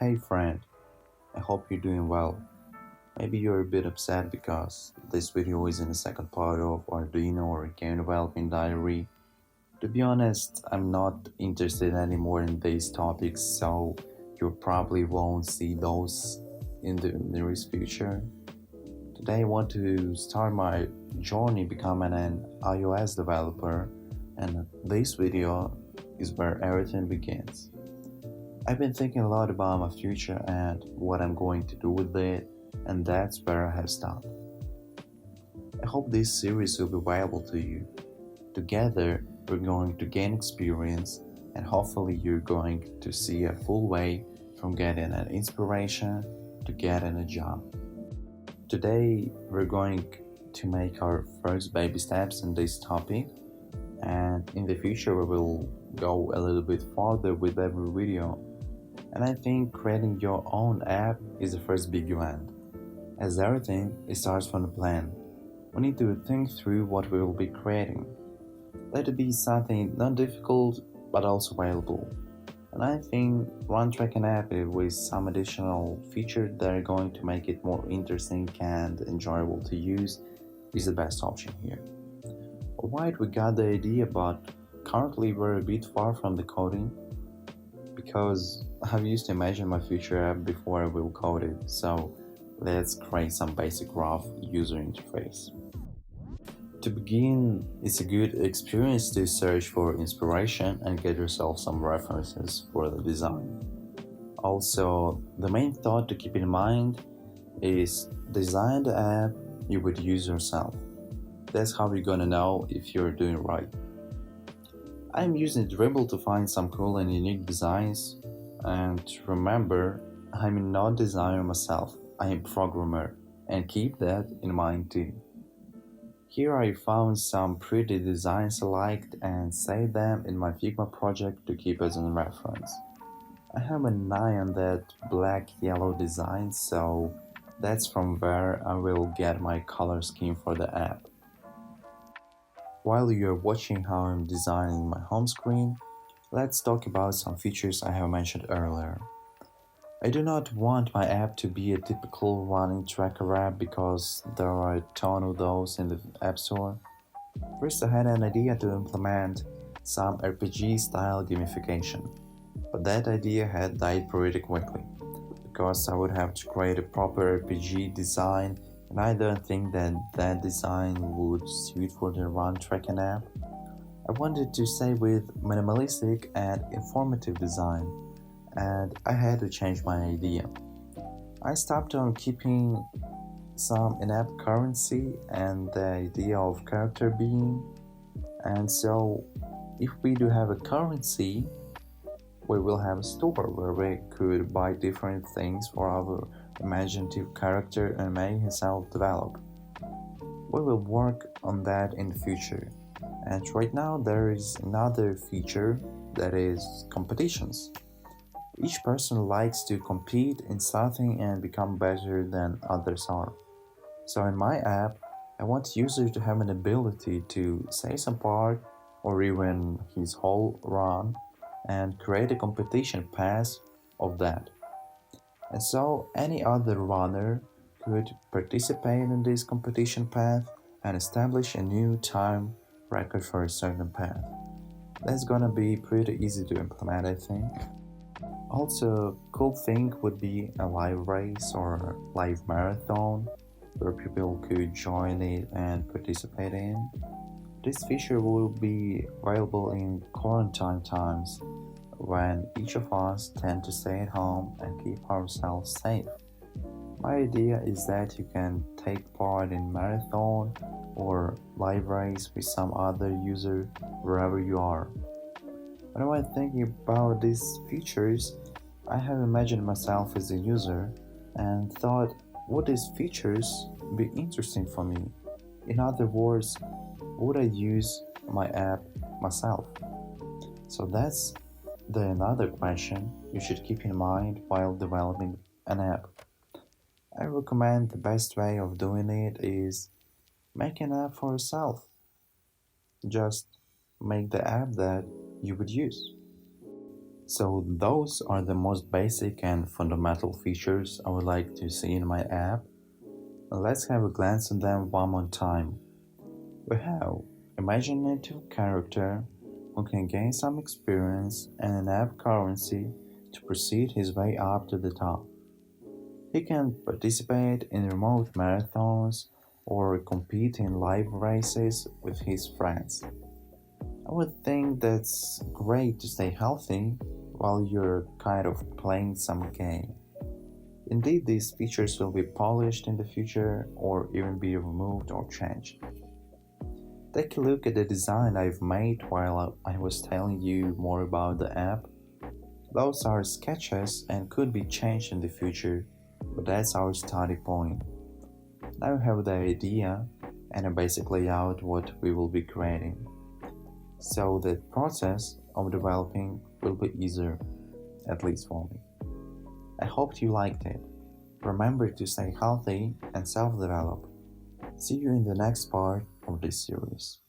Hey friend, I hope you're doing well. Maybe you're a bit upset because this video is in the second part of Arduino or game development diary. To be honest, I'm not interested anymore in these topics, so you probably won't see those in the nearest future. Today I want to start my journey becoming an iOS developer, and this video is where everything begins. I've been thinking a lot about my future and what I'm going to do with it, and that's where I have stopped. I hope this series will be valuable to you. Together, we're going to gain experience, and hopefully, you're going to see a full way from getting an inspiration to getting a job. Today, we're going to make our first baby steps in this topic, and in the future, we will go a little bit further with every video. And I think creating your own app is the first big event. As everything, it starts from the plan. We need to think through what we will be creating. Let it be something not difficult but also valuable. And I think one track an app with some additional features that are going to make it more interesting and enjoyable to use is the best option here. Alright, we got the idea, but currently we're a bit far from the coding because I've used to imagine my future app before I will code it, so let's create some basic rough user interface. To begin, it's a good experience to search for inspiration and get yourself some references for the design. Also, the main thought to keep in mind is design the app you would use yourself. That's how you're gonna know if you're doing right. I'm using Dribble to find some cool and unique designs, and remember, I'm not designer myself, I am programmer, and keep that in mind too. Here I found some pretty designs I liked and saved them in my Figma project to keep as a reference. I have an eye on that black-yellow design, so that's from where I will get my color scheme for the app. While you're watching how I'm designing my home screen, let's talk about some features I have mentioned earlier. I do not want my app to be a typical running tracker app because there are a ton of those in the App Store. First, I had an idea to implement some RPG style gamification, but that idea had died pretty quickly because I would have to create a proper RPG design, and I don't think that design would suit for the run tracking app. I wanted to stay with minimalistic and informative design, and I had to change my idea. I stopped on keeping some in-app currency and the idea of character being, and so if we do have a currency, we will have a store where we could buy different things for our imaginative character and make himself develop. We will work on that in the future. And right now there is another feature that is competitions. Each person likes to compete in something and become better than others are. So in my app, I want users to have an ability to say some part or even his whole run and create a competition path of that. And so any other runner could participate in this competition path and establish a new time record for a certain path. That's gonna be pretty easy to implement, I think. Also, cool thing would be a live race or live marathon where people could join it and participate in. This feature will be available in quarantine times when each of us tend to stay at home and keep ourselves safe. My idea is that you can take part in marathon or live race with some other user wherever you are. When I was thinking about these features, I have imagined myself as a user and thought, would these features be interesting for me? In other words, would I use my app myself? So that's another question you should keep in mind while developing an app. I recommend the best way of doing it is make an app for yourself. Just make the app that you would use. So, those are the most basic and fundamental features I would like to see in my app. Let's have a glance at them one more time. We have imaginative character who can gain some experience and an app currency to proceed his way up to the top. He can participate in remote marathons or compete in live races with his friends. I would think that's great to stay healthy while you're kind of playing some game. Indeed, these features will be polished in the future or even be removed or changed. Take a look at the design I've made while I was telling you more about the app. Those are sketches and could be changed in the future, but that's our starting point. Now you have the idea and a basic layout what we will be creating. So the process of developing will be easier, at least for me. I hope you liked it. Remember to stay healthy and self develop. See you in the next part of this series.